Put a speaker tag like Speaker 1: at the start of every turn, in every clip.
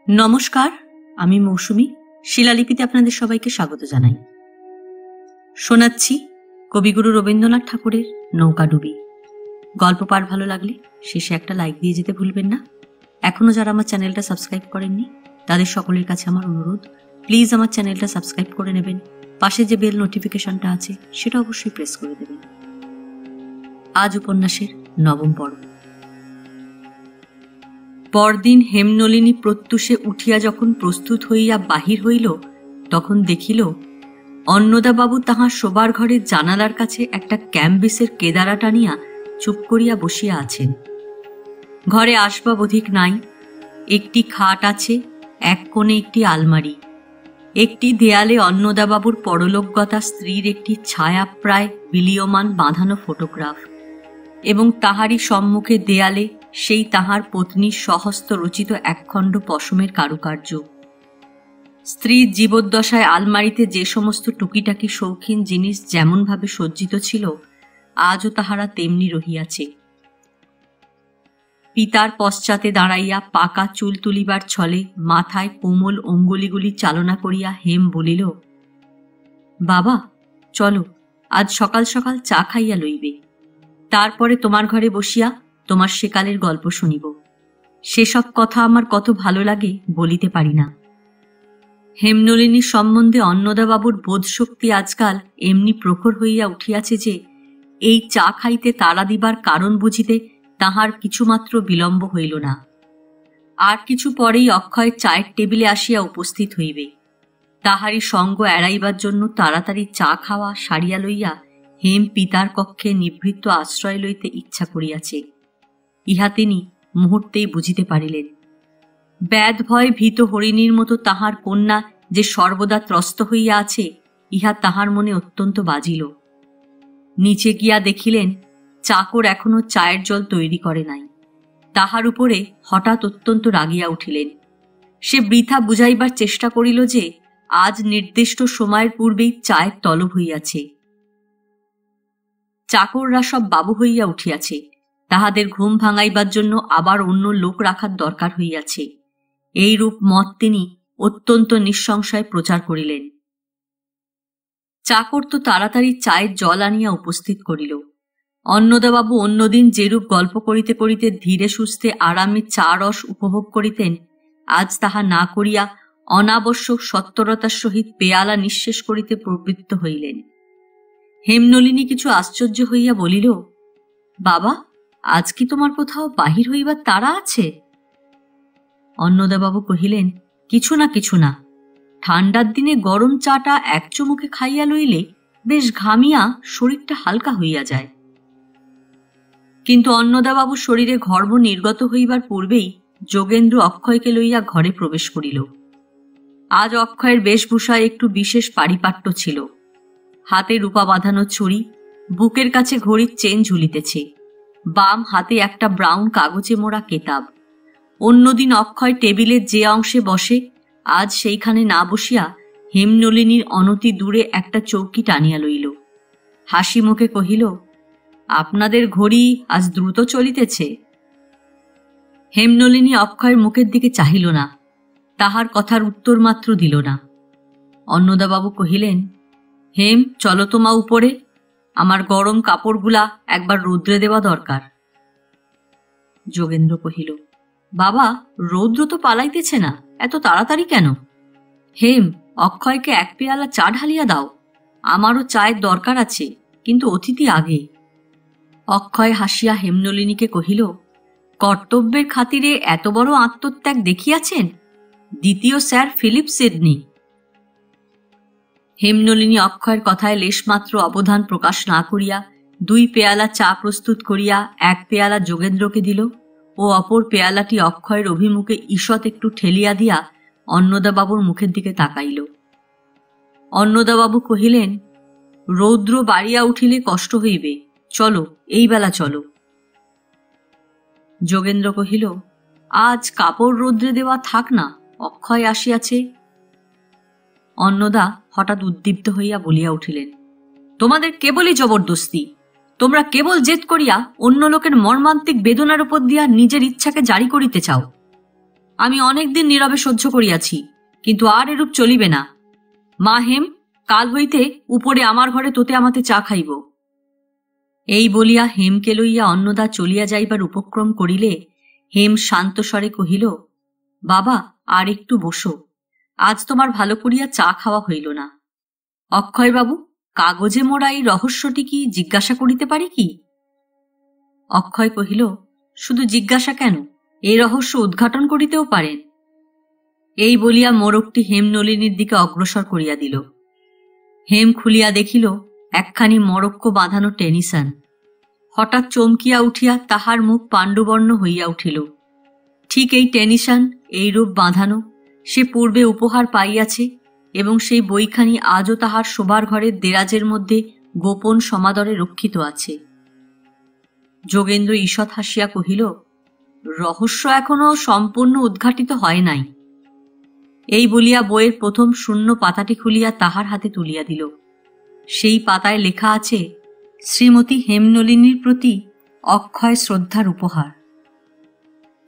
Speaker 1: নমস্কার, আমি মৌসুমী। শিলালিপিতে আপনাদের সবাইকে স্বাগত জানাই। শোনাচ্ছি কবিগুরু রবীন্দ্রনাথ ঠাকুরের নৌকাডুবি। গল্প পাঠ ভালো লাগলে শেষে একটা লাইক দিয়ে যেতে ভুলবেন না। এখনো যারা আমার চ্যানেলটা সাবস্ক্রাইব করেননি তাদের সকলের কাছে আমার অনুরোধ, প্লিজ আমার চ্যানেলটা সাবস্ক্রাইব করে নেবেন। পাশে যে বেল নোটিফিকেশনটা আছে সেটা অবশ্যই প্রেস করে দেবেন। আজ উপন্যাসের নবম পর্ব। পরদিন হেমনলিনী প্রত্যুষে উঠিয়া যখন প্রস্তুত হইয়া বাহির হইল, তখন দেখিল অন্নদাবাবু তাহার শোবার ঘরের জানালার কাছে একটা ক্যাম্বিসের কেদারা টানিয়া চুপ করিয়া বসিয়া আছেন। ঘরে আসবাব অধিক নাই। একটি খাট আছে, এক কোণে একটি আলমারি, একটি দেয়ালে অন্নদাবাবুর পরলোকগতা স্ত্রীর একটি ছায়াপ্রায় বিলীয়মান বাঁধানো ফটোগ্রাফ, এবং তাহারই সম্মুখে দেয়ালে সেই তাহার পত্নীর স্বহস্ত রচিত একখণ্ড পশমের কারুকার্য। স্ত্রীর জীবদ্দশায় আলমারিতে যে সমস্ত টুকিটাকি শৌখিন জিনিস যেমনভাবে সজ্জিত ছিল, আজও তাহারা তেমনি রহিয়াছে। পিতার পশ্চাতে দাঁড়াইয়া পাকা চুল তুলিবার ছলে মাথায় কোমল অঙ্গুলিগুলি চালনা করিয়া হেম বলিল, বাবা চলো, আজ সকাল সকাল চা খাইয়া লইবে, তারপরে তোমার ঘরে বসিয়া তোমার সেকালের গল্প শুনিব। সেসব কথা আমার কত ভালো লাগে বলিতে পারি না। হেমনলিনীর সম্বন্ধে অন্নদাবাবুর বোধশক্তি আজকাল এমনি প্রখর হইয়া উঠিয়াছে যে এই চা খাইতে তাড়া দিবার কারণ বুঝিতে তাহার কিছুমাত্র বিলম্ব হইল না। আর কিছু পরেই অক্ষয় চায়ের টেবিলে আসিয়া উপস্থিত হইবে। তাহারই সঙ্গ এড়াইবার জন্য তাড়াতাড়ি চা খাওয়া সারিয়া লইয়া হেম পিতার কক্ষে নিভৃত আশ্রয় লইতে ইচ্ছা করিয়াছে, ইহা তিনি মুহূর্তেই বুঝিতে পারিলেন। ব্যাধ ভয় ভীত হরিণীর মতো তাহার কন্যা যে সর্বদা ত্রস্ত হইয়া আছে, ইহা তাহার মনে অত্যন্ত বাজিল। নিচে গিয়া দেখিলেন চাকর এখনো চায়ের জল তৈরি করে নাই। তাহার উপরে হঠাৎ অত্যন্ত রাগিয়া উঠিলেন। সে বৃথা বুঝাইবার চেষ্টা করিল যে আজ নির্দিষ্ট সময়ের পূর্বেই চায়ের তলব হইয়াছে। চাকররা সব বাবু হইয়া উঠিয়াছে, তাহাদের ঘুম ভাঙাইবার জন্য আবার অন্য লোক রাখার দরকার হইয়াছে। এইরূপ মত তিনি অত্যন্ত নিঃসংশয় প্রচার করিলেন। চাকর তো তাড়াতাড়ি চায়ের জল আনিয়া উপস্থিত করিল। অন্নদাবাবু অন্যদিন যেরূপ গল্প করিতে করিতে ধীরে সুস্থে আরামে চা রস উপভোগ করিতেন, আজ তাহা না করিয়া অনাবশ্যক সত্বরতার সহিত পেয়ালা নিঃশেষ করিতে প্রবৃত্ত হইলেন। হেমনলিনী কিছু আশ্চর্য হইয়া বলিল, বাবা আজ কি তোমার কোথাও বাহির হইবার তাড়া আছে? অন্নদাবাবু কহিলেন, কিছু না, ঠান্ডার দিনে গরম চাটা এক চুমুকে খাইয়া লইলে বেশ ঘামিয়া শরীরটা হালকা হইয়া যায়। কিন্তু অন্নদাবাবু শরীরে গর্ভ নির্গত হইবার পূর্বেই যোগেন্দ্র অক্ষয়কে লইয়া ঘরে প্রবেশ করিল। আজ অক্ষয়ের বেশভূষায় একটু বিশেষ পারিপাট্য ছিল। হাতে রূপা বাঁধানো ছুরি, বুকের কাছে ঘড়ির চেন ঝুলিতেছে, বাম হাতে একটা ব্রাউন কাগজে মোড়া কেতাব। অন্যদিন অক্ষয় টেবিলের যে অংশে বসে, আজ সেইখানে না বসিয়া হেমনলিনীর অনতি দূরে একটা চৌকি টানিয়া লইল। হাসি মুখে কহিল, আপনাদের ঘড়ি আজ দ্রুত চলিতেছে। হেমনলিনী অক্ষয়ের মুখের দিকে চাহিল না, তাহার কথার উত্তর মাত্র দিল না। অন্নদাবাবু কহিলেন, হেম চলো তো মা উপরে, আমার গরম কাপড়গুলা একবার রৌদ্রে দেওয়া দরকার। যোগেন্দ্র কহিল, বাবা রৌদ্র তো পালাইতেছে না, এত তাড়াতাড়ি কেন? হেম অক্ষয়কে এক পেয়ালা চা ঢালিয়া দাও, আমারও চায়ের দরকার আছে, কিন্তু অতিথি আগে। অক্ষয় হাসিয়া হেমনলিনীকে কহিল, কর্তব্যের খাতিরে এত বড় আত্মত্যাগ দেখিয়াছেন? দ্বিতীয় স্যার ফিলিপ সিডনি। হেমনলিনী অক্ষয়ের কথায় লেশমাত্র অবধান প্রকাশ না করিয়া দুই পেয়ালা চা প্রস্তুত করিয়া এক পেয়ালা যোগেন্দ্রকে দিল ও অপর পেয়ালাটি অক্ষয়ের অভিমুখে ঈষৎ একটু ঠেলিয়া দিয়া অন্নদাবাবুর মুখের দিকে তাকাইল। অন্নদাবাবু কহিলেন, রৌদ্র বাড়িয়া উঠিলে কষ্ট হইবে, চলো এই বেলা চলো। যোগেন্দ্র কহিল, আজ কাপড় রৌদ্রে দেওয়া থাক না, অক্ষয় আসিয়াছে। অন্নদা হঠাৎ উদ্দীপ্ত হইয়া বলিয়া উঠিলেন, তোমাদের কেবলই জবরদস্তি, তোমরা কেবল জেদ করিয়া অন্য লোকের মর্মান্তিক বেদনার উপর দিয়া নিজের ইচ্ছাকে জারি করিতে চাও। আমি অনেকদিন নীরবে সহ্য করিয়াছি, কিন্তু আর এরূপ চলিবে না। মা হেম, কাল হইতে উপরে আমার ঘরে তোতে আমাতে চা খাইব। এই বলিয়া হেমকে লইয়া অন্নদা চলিয়া যাইবার উপক্রম করিলে হেম শান্ত স্বরে কহিল, বাবা, আর একটু বসো, আজ তোমার ভালো করিয়া চা খাওয়া হইল না। অক্ষয়বাবু, কাগজে মোড়া এই রহস্যটি কি জিজ্ঞাসা করিতে পারি কি? অক্ষয় কহিল, শুধু জিজ্ঞাসা কেন, এই রহস্য উদ্ঘাটন করিতেও পারেন। এই বলিয়া মোড়কটি হেমনলিনীর দিকে অগ্রসর করিয়া দিল। হেম খুলিয়া দেখিল একখানি মরক্ক বাঁধানো টেনিসান। হঠাৎ চমকিয়া উঠিয়া তাহার মুখ পাণ্ডুবর্ণ হইয়া উঠিল। ঠিক এই টেনিসান এইরূপ বাঁধানো সে পূর্বে উপহার পাইয়াছে, এবং সেই বইখানি আজও তাহার শোবার ঘরের দেরাজের মধ্যে গোপন সমাদরে রক্ষিত আছে। যোগেন্দ্র ঈষৎ হাসিয়া কহিল, রহস্য এখনো সম্পূর্ণ উদ্ঘাটিত হয় নাই। এই বলিয়া বইয়ের প্রথম শূন্য পাতাটি খুলিয়া তাহার হাতে তুলিয়া দিল। সেই পাতায় লেখা আছে, শ্রীমতী হেমনলিনীর প্রতি অক্ষয় শ্রদ্ধার উপহার।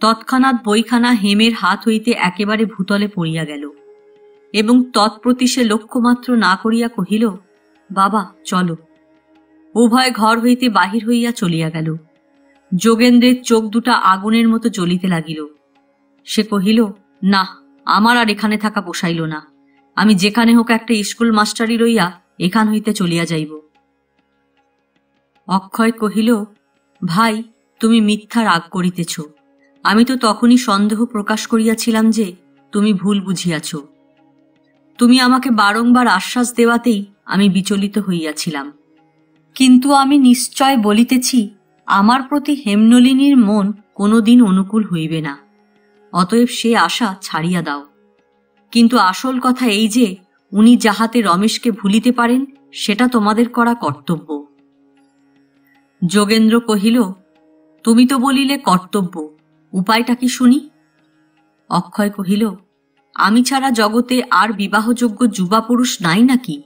Speaker 1: তৎক্ষণাৎ বইখানা হেমের হাত হইতে একেবারে ভূতলে পড়িয়া গেল, এবং তৎপ্রতি সে লক্ষ্যমাত্র না করিয়া কহিল, বাবা চলো। উভয় ঘর হইতে বাহির হইয়া চলিয়া গেল। যোগেন্দ্রের চোখ দুটা আগুনের মতো জ্বলিতে লাগিল। সে কহিল, না, আমার আর এখানে থাকা পোষাইল না। আমি যেখানে হোক একটা স্কুল মাস্টারি লইয়া এখান হইতে চলিয়া যাইব। অক্ষয় কহিল, ভাই, তুমি মিথ্যা রাগ করিতেছ। আমি তো তখনই সন্দেহ প্রকাশ করিয়াছিলাম যে তুমি ভুল বুঝিয়াছ। তুমি আমাকে বারংবার আশ্বাস দেওয়াতেই আমি বিচলিত হইয়াছিলাম, কিন্তু আমি নিশ্চয় বলিতেছি, আমার প্রতি হেমনলিনীর মন কোনোদিন অনুকূল হইবে না। অতএব সে আশা ছাড়িয়া দাও। কিন্তু আসল কথা এই যে উনি যাহাতে রমেশকে ভুলিতে পারেন সেটা তোমাদের করা কর্তব্য। যোগেন্দ্র কহিল, তুমি তো বলিলে কর্তব্য, উপায়টা কি শুনি? অক্ষয় কহিল, আমি ছাড়া জগতে আর বিবাহযোগ্য যুবা পুরুষ নাই নাকি?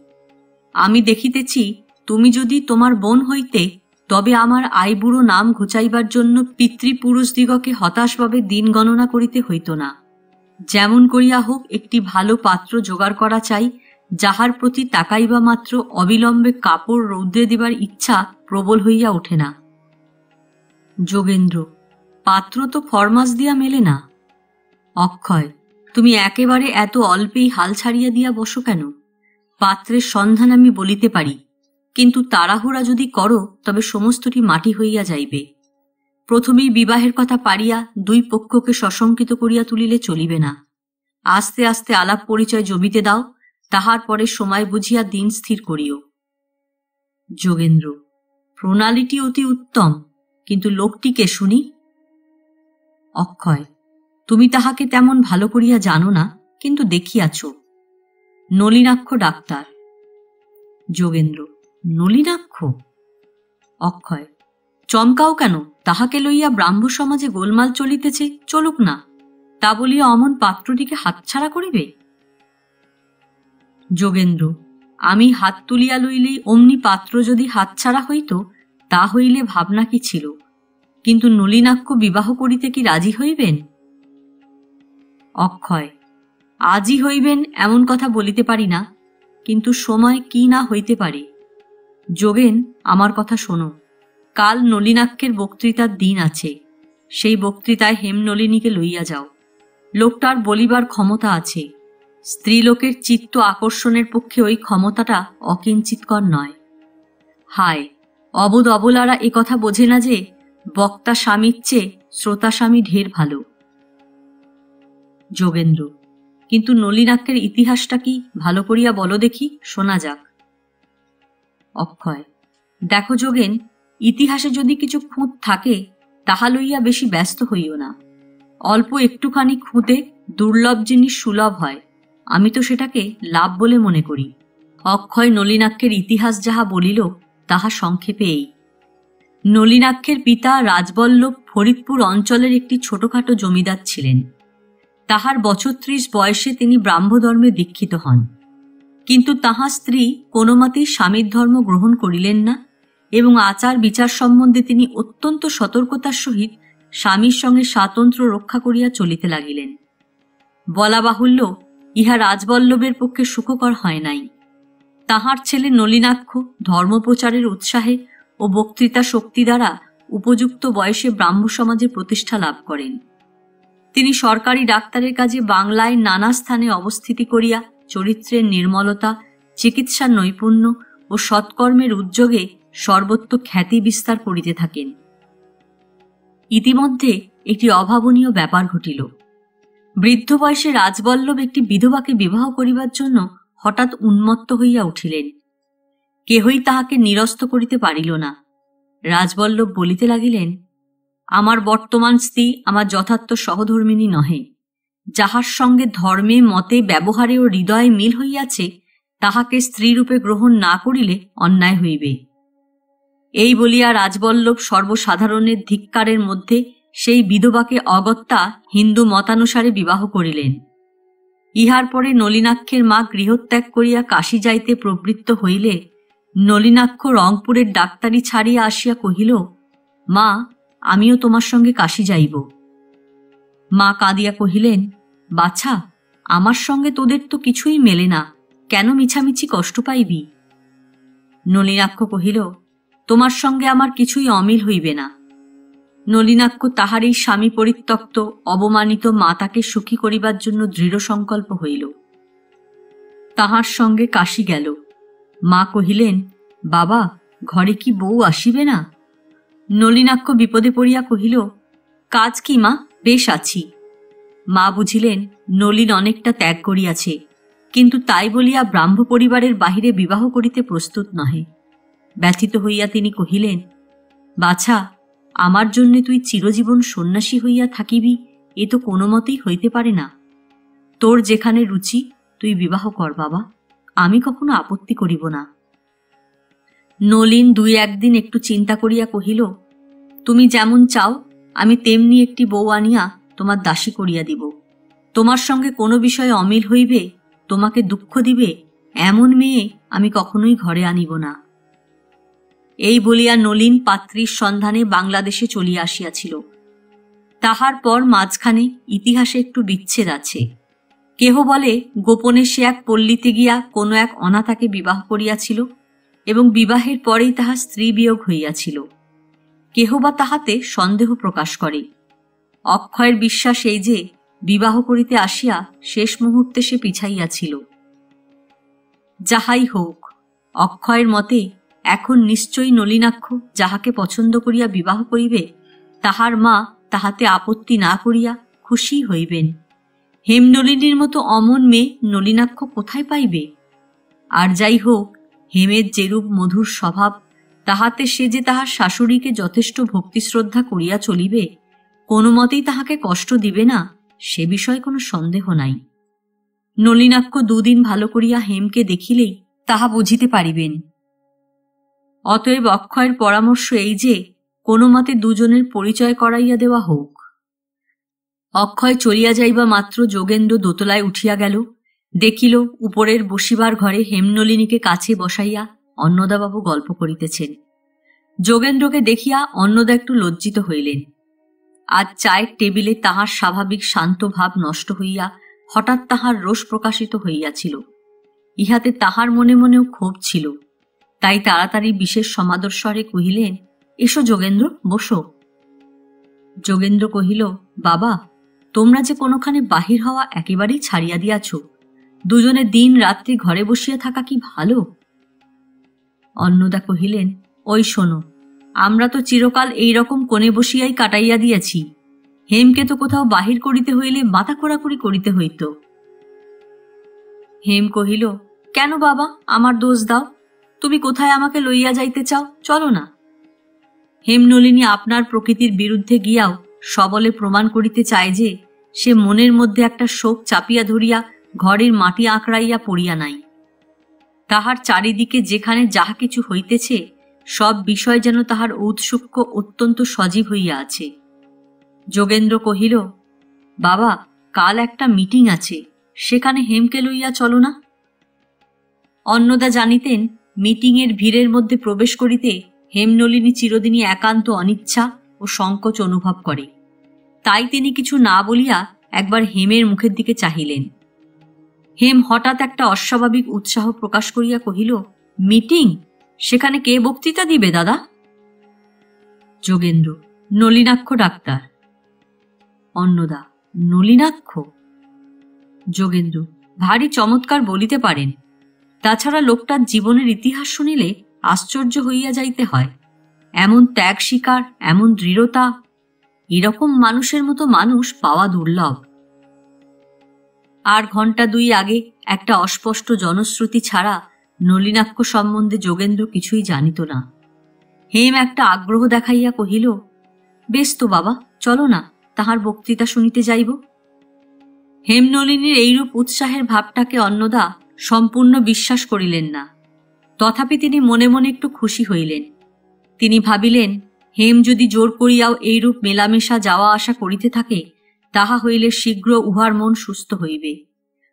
Speaker 1: আমি দেখিতেছি, তুমি যদি তোমার বোন হইতে, তবে আমার আইবুড়ো নাম ঘুচাইবার জন্য পিতৃপুরুষদিগকে হতাশভাবে দিন গণনা করিতে হইত না। যেমন করিয়া হোক একটি ভালো পাত্র জোগাড় করা চাই, যাহার প্রতি তাকাইবা মাত্র অবিলম্বে কাপড় রৌদ্রে দিবার ইচ্ছা প্রবল হইয়া ওঠে না। যোগেন্দ্র, পাত্র তো ফরমাস দিয়া মেলে না। অক্ষয়, তুমি একেবারে এত অল্পেই হাল ছাড়িয়া দিয়া বসো কেন? পাত্রের সন্ধান আমি বলিতে পারি, কিন্তু তাড়াহুড়া যদি করো তবে সমস্তটি মাটি হইয়া যাইবে। প্রথমেই বিবাহের কথা পারিয়া দুই পক্ষকে সশঙ্কিত করিয়া তুলিলে চলিবে না। আস্তে আস্তে আলাপ পরিচয় জমিতে দাও, তাহার পরে সময় বুঝিয়া দিন স্থির করিও। যোগেন্দ্র, প্রণালীটি অতি উত্তম, কিন্তু লোকটিকে শুনি। অক্ষয়, তুমি তাহাকে তেমন ভালো করিয়া জানো না, কিন্তু দেখিয়াছ। নলিনাক্ষ ডাক্তার। যোগেন্দ্র, নলিনাক্ষ? অক্ষয়, চমকাও কেন? তাহাকে লইয়া ব্রাহ্ম সমাজে গোলমাল চলিতেছে, চলুক না। তা বলিয়া অমন পাত্রটিকে হাতছাড়া করিবে? যোগেন্দ্র, আমি হাত তুলিয়া লইলেই অমনি পাত্র যদি হাতছাড়া হইত, তা হইলে ভাবনা কি ছিল, কিন্তু নলিনাক্ষ বিবাহ করিতে কি রাজি হইবেন? অক্ষয়, আজই হইবেন এমন কথা বলিতে পারি না, কিন্তু সময় কি না হইতে পারে। যোগেন, আমার কথা শোনো। কাল নলিনাক্ষের বক্তৃতার দিন আছে। সেই বক্তৃতায় হেমনলিনীকে লইয়া যাও। লোকটার বলিবার ক্ষমতা আছে। স্ত্রীলোকের চিত্ত আকর্ষণের পক্ষে ওই ক্ষমতাটা অকিঞ্চিৎকর নয়। হায়, অবোধ অবলারা এ কথা বোঝে না যে বক্তা স্বামীর চেয়ে শ্রোতা স্বামী ঢের ভালো। যোগেন্দ্র, কিন্তু নলিনাক্ষের ইতিহাসটা কি ভালো করিয়া বলো দেখি, শোনা যাক। অক্ষয়, দেখো যোগেন, ইতিহাসে যদি কিছু খুঁত থাকে তাহা লইয়া বেশি ব্যস্ত হইও না। অল্প একটুখানি খুঁতে দুর্লভ জিনিস সুলভ হয়, আমি তো সেটাকে লাভ বলে মনে করি। অক্ষয় নলিনাক্ষের ইতিহাস যাহা বলিল তাহা সংক্ষেপে এই। নলিনাক্ষের পিতা রাজবল্লভ ফরিদপুর অঞ্চলের একটি ছোটখাটো জমিদার ছিলেন। তাহার বছর ৩০ বয়সে তিনি ব্রাহ্মধর্মে দীক্ষিত হন, কিন্তু তাহার স্ত্রী কোনো মতেই স্বামীর ধর্ম গ্রহণ করিলেন না, এবং আচার বিচার সম্বন্ধে তিনি অত্যন্ত সতর্কতার সহিত স্বামীর সঙ্গে স্বাতন্ত্র্য রক্ষা করিয়া চলিতে লাগিলেন। বলা বাহুল্য, ইহা রাজবল্লভের পক্ষে সুখকর হয় নাই। তাহার ছেলে নলিনাক্ষ ধর্মপ্রচারের উৎসাহে ও বক্তৃতা শক্তি দ্বারা উপযুক্ত বয়সে ব্রাহ্ম সমাজে প্রতিষ্ঠা লাভ করেন। তিনি সরকারি ডাক্তারের কাজে বাংলায় নানা স্থানে অবস্থিতি করিয়া চরিত্রের নির্মলতা, চিকিৎসার নৈপুণ্য ও সৎকর্মের উদ্যোগে সর্বত্র খ্যাতি বিস্তার করিতে থাকেন। ইতিমধ্যে একটি অভাবনীয় ব্যাপার ঘটিল। বৃদ্ধ বয়সে রাজবল্লভ একটি বিধবাকে বিবাহ করিবার জন্য হঠাৎ উন্মত্ত হইয়া উঠিলেন। কেহই তাহাকে নিরস্ত করিতে পারিল না। রাজবল্লভ বলিতে লাগিলেন, আমার বর্তমান স্ত্রী আমার যথার্থ সহধর্মিণী নহে। যাহার সঙ্গে ধর্মে, মতে, ব্যবহারে ও হৃদয়ে মিল হইয়াছে, তাহাকে স্ত্রীরূপে গ্রহণ না করিলে অন্যায় হইবে। এই বলিয়া রাজবল্লভ সর্বসাধারণের ধিক্কারের মধ্যে সেই বিধবাকে অগত্যা হিন্দু মতানুসারে বিবাহ করিলেন। ইহার পরে নলিনাক্ষের মা গৃহত্যাগ করিয়া কাশী যাইতে প্রবৃত্ত হইলে নলিনাক্ষ রংপুরের ডাক্তারি ছাড়িয়া আসিয়া কহিল, মা, আমিও তোমার সঙ্গে কাশী যাইব। মা কাঁদিয়া কহিলেন, বাছা, আমার সঙ্গে তোদের তো কিছুই মেলে না, কেন মিছামিছি কষ্ট পাইবি? নলিনাক্ষ কহিল, তোমার সঙ্গে আমার কিছুই অমিল হইবে না। নলিনাক্ষ তাহার এই স্বামী পরিত্যক্ত অবমানিত মাতাকে সুখী করিবার জন্য দৃঢ় সংকল্প হইল। তাহার সঙ্গে কাশী গেল। মা কহিলেন, বাবা, ঘরে কি বউ আসিবে না? নলিনাক্ষ বিপদে পড়িয়া কহিল, কাজ কি মা, বেশ আছি। মা বুঝিলেন নলিন অনেকটা ত্যাগ করিয়াছে, কিন্তু তাই বলিয়া ব্রাহ্ম পরিবারের বাহিরে বিবাহ করিতে প্রস্তুত নহে। ব্যথিত হইয়া তিনি কহিলেন, বাছা, আমার জন্যে তুই চিরজীবন সন্ন্যাসী হইয়া থাকিবি, এ তো কোনো মতেই হইতে পারে না। তোর যেখানে রুচি তুই বিবাহ কর বাবা, আমি কখনো আপত্তি করিব না। নলিন 2-1 দিন একটু চিন্তা করিয়া কহিল, তুমি যেমন চাও আমি তেমনি একটি বউ আনিয়া তোমার দাসী করিয়া দিব। তোমার সঙ্গে কোনো বিষয়ে অমিল হইবে, তোমাকে দুঃখ দিবে, এমন মেয়ে আমি কখনোই ঘরে আনিব না। এই বলিয়া নলিন পাত্রীর সন্ধানে বাংলাদেশে চলিয়া আসিয়াছিল। তাহার পর মাঝখানে ইতিহাসে একটু বিচ্ছেদ আছে। কেহ বলে গোপনে সে এক পল্লীতে গিয়া কোনো এক অনাথাকে বিবাহ করিয়াছিল এবং বিবাহের পরেই তাহার স্ত্রী বিয়োগ হইয়াছিল। কেহ বা তাহাতে সন্দেহ প্রকাশ করে। অক্ষয়ের বিশ্বাস এই যে বিবাহ করিতে আসিয়া শেষ মুহূর্তে সে পিছাইয়াছিল। যাহাই হোক, অক্ষয়ের মতে এখন নিশ্চয়ই নলিনাক্ষ যাহাকে পছন্দ করিয়া বিবাহ করিবে, তাহার মা তাহাতে আপত্তি না করিয়া খুশি হইবেন। হেমনলিনীর মতো অমন মেয়ে নলিনাক্ষ কোথায় পাইবে? আর যাই হোক, হেমের যেরূপ মধুর স্বভাব, তাহাতে সে যে তাহার শাশুড়িকে যথেষ্ট ভক্তি শ্রদ্ধা করিয়া চলিবে, কোনো মতেই তাহাকে কষ্ট দিবে না, সে বিষয়ে কোনো সন্দেহ নাই। নলিনাক্ষ 2 দিন ভালো করিয়া হেমকে দেখিলেই তাহা বুঝিতে পারিবেন। অতএব অক্ষয়ের পরামর্শ এই যে কোনো মতে দুজনের পরিচয় করাইয়া দেওয়া হোক। অক্ষয় চলিয়া যাইবা মাত্র যোগেন্দ্র দোতলায় উঠিয়া গেল। দেখিল উপরের বসিবার ঘরে হেমনলিনীকে কাছে বসাইয়া অন্নদাবাবু গল্প করিতেছেন। যোগেন্দ্রকে দেখিয়া অন্নদা একটু লজ্জিত হইলেন। আজ চায়ের টেবিলে তাহার স্বাভাবিক শান্ত ভাব নষ্ট হইয়া হঠাৎ তাহার রোষ প্রকাশিত হইয়াছিল। ইহাতে তাহার মনে মনেও ক্ষোভ ছিল। তাই তাড়াতাড়ি বিশেষ সমাদর স্বরে কহিলেন, এসো যোগেন্দ্র, বসো। যোগেন্দ্র কহিল, বাবা, তোমরা যে কোনোখানে বাহির হওয়া একেবারেই ছাড়িয়া দিয়াছ, দুজনে দিন রাত্রি ঘরে বসিয়া থাকা কি ভালো? অন্নদা কহিলেন, ওই শোনো, আমরা তো চিরকাল এইরকম কোণে বসিয়াই কাটাইয়া দিয়াছি। হেমকে তো কোথাও বাহির করিতে হইলে মাথা খোঁড়াখুড়ি করিতে হইত। হেম কহিল, কেন বাবা, আমার দোষ দাও? তুমি কোথায় আমাকে লইয়া যাইতে চাও, চলো না। হেমনলিনী আপনার প্রকৃতির বিরুদ্ধে গিয়াও সবলে প্রমাণ করিতে চায় যে সে মনের মধ্যে একটা শোক চাপিয়া ধরিয়া ঘরের মাটি আঁকড়াইয়া পড়িয়া নাই। তাহার চারিদিকে যেখানে যাহা কিছু হইতেছে সব বিষয় যেন তাহার ঔৎসুক্য অত্যন্ত সজীব হইয়া আছে। যোগেন্দ্র কহিল, বাবা, কাল একটা মিটিং আছে, সেখানে হেমকে লইয়া চলো না। অন্নদা জানিতেন মিটিংয়ের ভিড়ের মধ্যে প্রবেশ করিতে হেমনলিনী চিরদিনই একান্ত অনিচ্ছা ও সংকোচ অনুভব করে। তাই তিনি কিছু না বলিয়া একবার হেমের মুখের দিকে চাহিলেন। হেম হঠাৎ একটা অস্বাভাবিক উৎসাহ প্রকাশ করিয়া কহিল, মিটিং? সেখানে কে বক্তৃতা দিবে দাদা? যোগেন্দ্র, নলিনাক্ষ ডাক্তার। অন্নদা, নলিনাক্ষ? যোগেন্দ্র, ভারী চমৎকার বলিতে পারেন। তাছাড়া লোকটার জীবনের ইতিহাস শুনিলে আশ্চর্য হইয়া যাইতে হয়। এমন ত্যাগ স্বীকার, এমন দৃঢ়তা, এরকম মানুষের মতো মানুষ পাওয়া দুর্লভ। আর ঘণ্টা 2 আগে একটা অস্পষ্ট জনশ্রুতি ছাড়া নলিনাক্ষ সম্বন্ধে যোগেন্দ্র কিছুই জানিত না। হেম একটা আগ্রহ দেখাইয়া কহিল, বেশ তো বাবা, চলো না, তাহার বক্তৃতা শুনিতে যাইব। হেমনলিনীর এইরূপ উৎসাহের ভাবটাকে অন্নদা সম্পূর্ণ বিশ্বাস করিলেন না। তথাপি তিনি মনে মনে একটু খুশি হইলেন। তিনি ভাবিলেন, হেম যদি জোর করিয়াও এইরূপ মেলামেশা যাওয়া আসা করিতে থাকে, তাহা হইলে শীঘ্র উহার মন সুস্থ হইবে।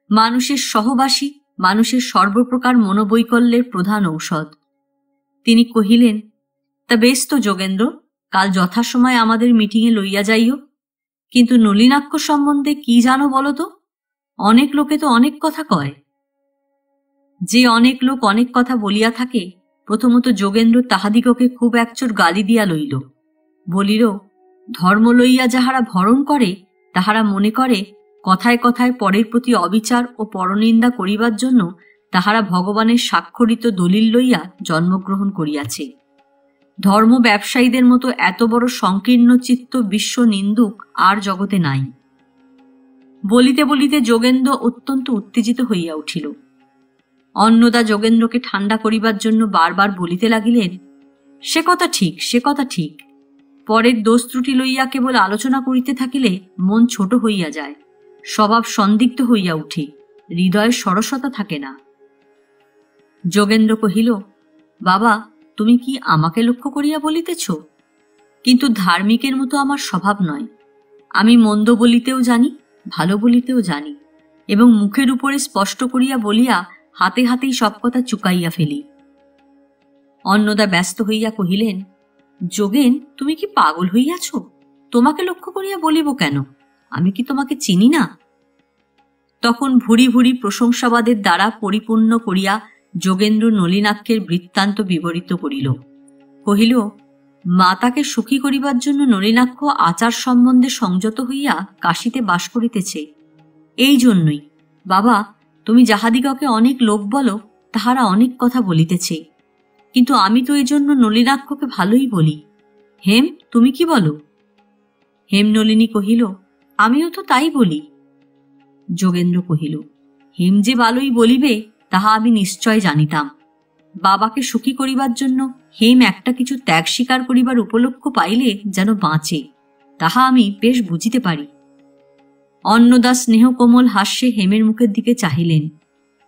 Speaker 1: মানুষের সহবাসী মানুষের সর্বপ্রকার মনোবৈকল্যের প্রধান ঔষধ। তিনি কহিলেন, তা বেশ তো যোগেন্দ্র, কাল যথাসময় আমাদের মিটিংয়ে লইয়া যাইও। কিন্তু নলিনাক্ষ সম্বন্ধে কি জানো বলো তো? অনেক লোকে তো অনেক কথা কয়। যে অনেক লোক অনেক কথা বলিয়া থাকে, প্রথমত যোগেন্দ্র তাহাদিগকে খুব একচোট গালি দিয়া লইল। বলিল, ধর্ম লইয়া যাহারা ভরণ করে, তাহারা মনে করে কথায় কথায় পরের প্রতি অবিচার ও পরনিন্দা করিবার জন্য তাহারা ভগবানের স্বাক্ষরিত দলিল লইয়া জন্মগ্রহণ করিয়াছে। ধর্ম ব্যবসায়ীদের মতো এত বড় সংকীর্ণ চিত্ত বিশ্ব নিন্দুক আর জগতে নাই। বলিতে বলিতে যোগেন্দ্র অত্যন্ত উত্তেজিত হইয়া উঠিল। অন্নদা যোগেন্দ্রকে ঠান্ডা করিবার জন্য বারবার বলিতে লাগিলেন, সে কথা ঠিক, সে কথা ঠিক। পরের দোষ ত্রুটি লইয়া কেবল আলোচনা করিতে থাকিলে মন ছোট হইয়া যায়, স্বভাব সন্দিগ্ধ হইয়া উঠে, হৃদয়ের সরসতা থাকে না। যোগেন্দ্র কহিল, বাবা, তুমি কি আমাকে লক্ষ্য করিয়া বলিতেছ? কিন্তু ধার্মিকের মতো আমার স্বভাব নয়। আমি মন্দ বলিতেও জানি, ভালো বলিতেও জানি, এবং মুখের উপরে স্পষ্ট করিয়া বলিয়া হাতে হাতেই সব কথা চুকাইয়া ফেলি। অন্নদা ব্যস্ত হইয়া কহিলেন, যোগেন, তুমি কি পাগল হইয়াছ? তোমাকে লক্ষ্য করিয়া বলিব কেন? আমি কি তোমাকে চিনি না? তখন ভুরি ভুরি প্রশংসাবাদের দ্বারা পরিপূর্ণ করিয়া যোগেন্দ্র নলিনাক্ষের বৃত্তান্ত বিবরিত করিল। কহিল, মাতাকে সুখী করিবার জন্য নলিনাক্ষ আচার সম্বন্ধে সংযত হইয়া কাশীতে বাস করিতেছে। এই জন্যই বাবা, তুমি যাহাদিগকে অনেক লোক বলো, তাহারা অনেক কথা বলিতেছে, কিন্তু আমি তো এই জন্য নলিনাক্ষকে ভালোই বলি। হেম, তুমি কি বলো? হেমনলিনী কহিল, আমিও তো তাই বলি। যোগেন্দ্র কহিল, হেম যে ভালোই বলিবে তাহা আমি নিশ্চয় জানিতাম। বাবাকে সুখী করিবার জন্য হেম একটা কিছু ত্যাগ স্বীকার করিবার উপলক্ষ পাইলে যেন বাঁচে, তাহা আমি বেশ বুঝিতে পারি। অন্নদা স্নেহ কোমল হাস্যে হেমের মুখের দিকে চাহিলেন।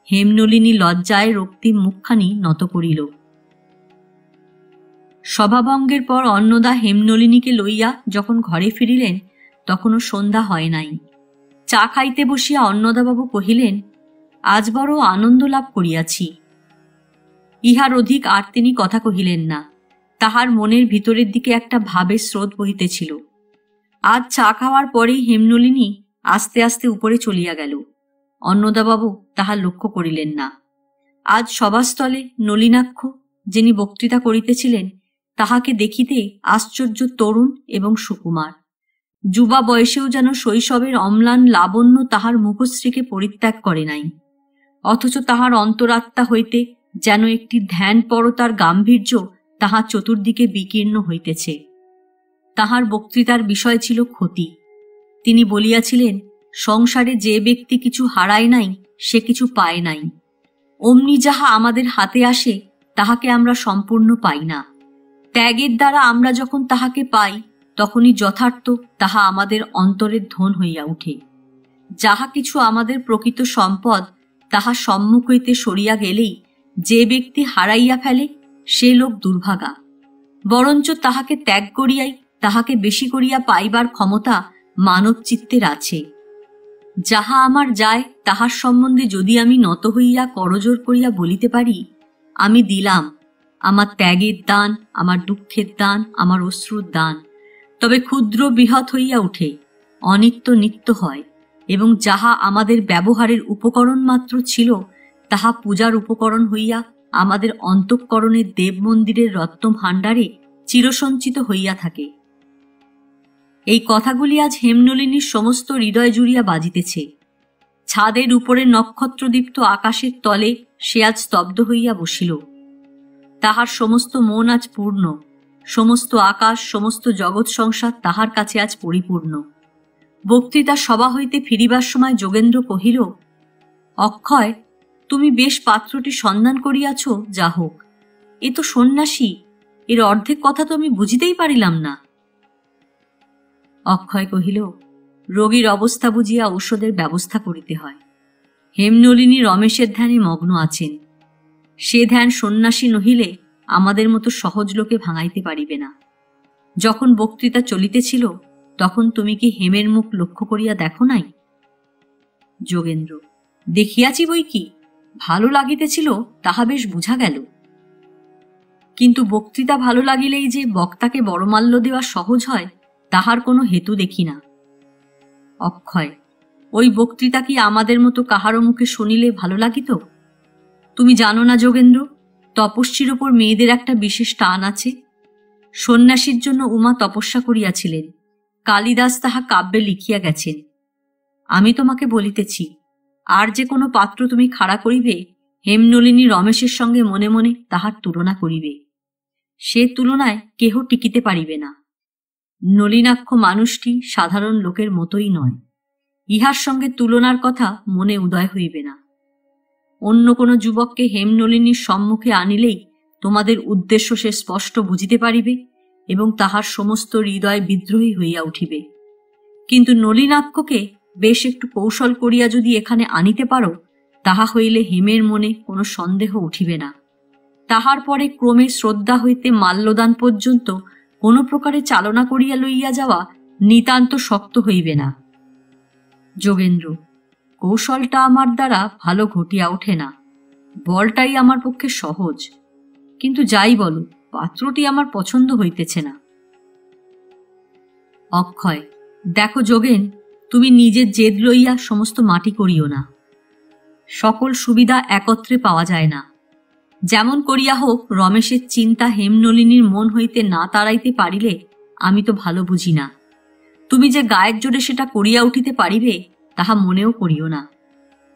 Speaker 1: হেমনলিনী লজ্জায় রক্তিম মুখখানি নত করিল। সভাভঙ্গের পর অন্নদা হেমনলিনীকে লইয়া যখন ঘরে ফিরিলেন, তখনও সন্ধ্যা হয় নাই। চা খাইতে বসিয়া অন্নদাবাবু কহিলেন, আজ বড় আনন্দ লাভ করিয়াছি। ইহার অধিক আর তিনি কথা কহিলেন না। তাহার মনের ভিতরের দিকে একটা ভাবের স্রোত বহিতেছিল। আজ চা খাওয়ার পরেই হেমনলিনী আস্তে আস্তে উপরে চলিয়া গেল। অন্নদাবাবু তাহা লক্ষ্য করিলেন না। আজ সভাস্থলে নলিনাক্ষ, যিনি বক্তৃতা করিতেছিলেন, তাহাকে দেখিতে আশ্চর্য তরুণ এবং সুকুমার। যুবা বয়সেও যেন শৈশবের অম্লান লাবণ্য তাহার মুখশ্রীকে পরিত্যাগ করে নাই, অথচ তাহার অন্তরাত্মা হইতে যেন একটি ধ্যানপরতার গাম্ভীর্য তাহা চতুর্দিকে বিকীর্ণ হইতেছে। তাহার বক্তৃতার বিষয় ছিল ক্ষতি। তিনি বলিয়াছিলেন, সংসারে যে ব্যক্তি কিছু হারায় নাই, সে কিছু পায় নাই। অমনি যাহা আমাদের হাতে আসে, তাহাকে আমরা সম্পূর্ণ পাই না। ত্যাগের দ্বারা আমরা যখন তাহাকে পাই, তখনই যথার্থ তাহা আমাদের অন্তরের ধন হইয়া উঠে। যাহা কিছু আমাদের প্রকৃত সম্পদ, তাহা সম্মুখ হইতে সরিয়া গেলেই যে ব্যক্তি হারাইয়া ফেলে, সে লোক দুর্ভাগা। বরঞ্চ তাহাকে ত্যাগ করিয়াই তাহাকে বেশি করিয়া পাইবার ক্ষমতা মানব চিত্তের আছে। যাহা আমার যায়, তাহার সম্বন্ধে যদি আমি নত হইয়া করজোর করিয়া বলিতে পারি, আমি দিলাম আমার ত্যাগের দান, আমার দুঃখের দান, আমার অশ্রুর দান, তবে ক্ষুদ্র বৃহৎ হইয়া উঠে, অনিত্য নিত্য হয়, এবং যাহা আমাদের ব্যবহারের উপকরণ মাত্র ছিল তাহা পূজার উপকরণ হইয়া আমাদের অন্তঃকরণের দেব মন্দিরের রত্নভাণ্ডারে চিরসঞ্চিত হইয়া থাকে। এই কথাগুলি আজ হেমনলিনীর সমস্ত হৃদয় জুড়িয়া বাজিতেছে। ছাদের উপরে নক্ষত্রদীপ্ত আকাশের তলে সে আজ স্তব্ধ হইয়া বসিল। তাহার সমস্ত মন আজ পূর্ণ, সমস্ত আকাশ, সমস্ত জগৎ সংসার তাহার কাছে আজ পরিপূর্ণ। বক্তৃতা সভা হইতে ফিরিবার সময় যোগেন্দ্র কহিল, অক্ষয়, তুমি বেশ পাত্রটি সন্ধান করিয়াছ, যা হোক। এ তো সন্ন্যাসী, এর অর্ধেক কথা তো আমি বুঝিতেই পারিলাম না। অক্ষয় কহিল, রোগীর অবস্থা বুঝিয়া ঔষধের ব্যবস্থা করিতে হয়। হেমনলিনী রমেশের ধ্যানে মগ্ন আছেন। সে ধ্যান সন্ন্যাসী নহিলে আমাদের মতো সহজ লোকে ভাঙাইতে পারিবে না। যখন বক্তৃতা চলিতেছিল তখন তুমি কি হেমের মুখ লক্ষ্য করিয়া দেখো নাই? যোগেন্দ্র, দেখিয়াছি বই কি, ভালো লাগিতেছিল তাহা বেশ বুঝা গেল। কিন্তু বক্তৃতা ভালো লাগিলেই যে বক্তাকে বড়মাল্য দেওয়া সহজ হয় তাহার কোনো হেতু দেখি না। অক্ষয়, ওই বক্তৃতা কি আমাদের মতো কাহারও মুখে শুনিলে ভালো লাগিত? তুমি জানো না যোগেন্দ্র, তপস্বীর ওপর মেয়েদের একটা বিশেষ টান আছে। সন্ন্যাসীর জন্য উমা তপস্যা করিয়াছিলেন, কালিদাস তাহা কাব্যে লিখিয়া গেছেন। আমি তোমাকে বলিতেছি, আর যে কোনো পাত্র তুমি খাড়া করিবে, হেমনলিনী রমেশের সঙ্গে মনে মনে তাহার তুলনা করিবে। সে তুলনায় কেহ টিকিতে পারিবে না। নলিনাক্ষ মানুষটি সাধারণ লোকের মতোই নয়, ইহার সঙ্গে তুলনার কথা মনে উদয় হইবে না। অন্য কোনো যুবককে হেমনলিনীর সম্মুখে আনিলেই তোমাদের উদ্দেশ্য সে স্পষ্ট বুঝিতে পারিবে এবং তাহার সমস্ত হৃদয় বিদ্রোহী হইয়া উঠিবে। কিন্তু নলিনাক্ষকে বেশ একটু কৌশল করিয়া যদি এখানে আনিতে পারো, তাহা হইলে হেমের মনে কোনো সন্দেহ উঠিবে না। তাহার পরে ক্রমে শ্রদ্ধা হইতে মাল্যদান পর্যন্ত কোনো প্রকারে চালনা করিয়া লইয়া যাওয়া নিতান্ত শক্ত হইবে না। যোগেন্দ্র, কৌশলটা আমার দ্বারা ভালো ঘটিয়া ওঠে না, বলটাই আমার পক্ষে সহজ। কিন্তু যাই বলো, পাত্রটি আমার পছন্দ হইতেছে না। অক্ষয়, দেখো যোগেন, তুমি নিজের জেদ লইয়া সমস্ত মাটি করিও না। সকল সুবিধা একত্রে পাওয়া যায় না। যেমন করিয়া হোক রমেশের চিন্তা হেমনলিনীর মন হইতে না তাড়াইতে পারিলে আমি তো ভালো বুঝি না। তুমি যে গায়ের জোরে সেটা করিয়া উঠিতে পারিবে তাহা মনেও করিও না।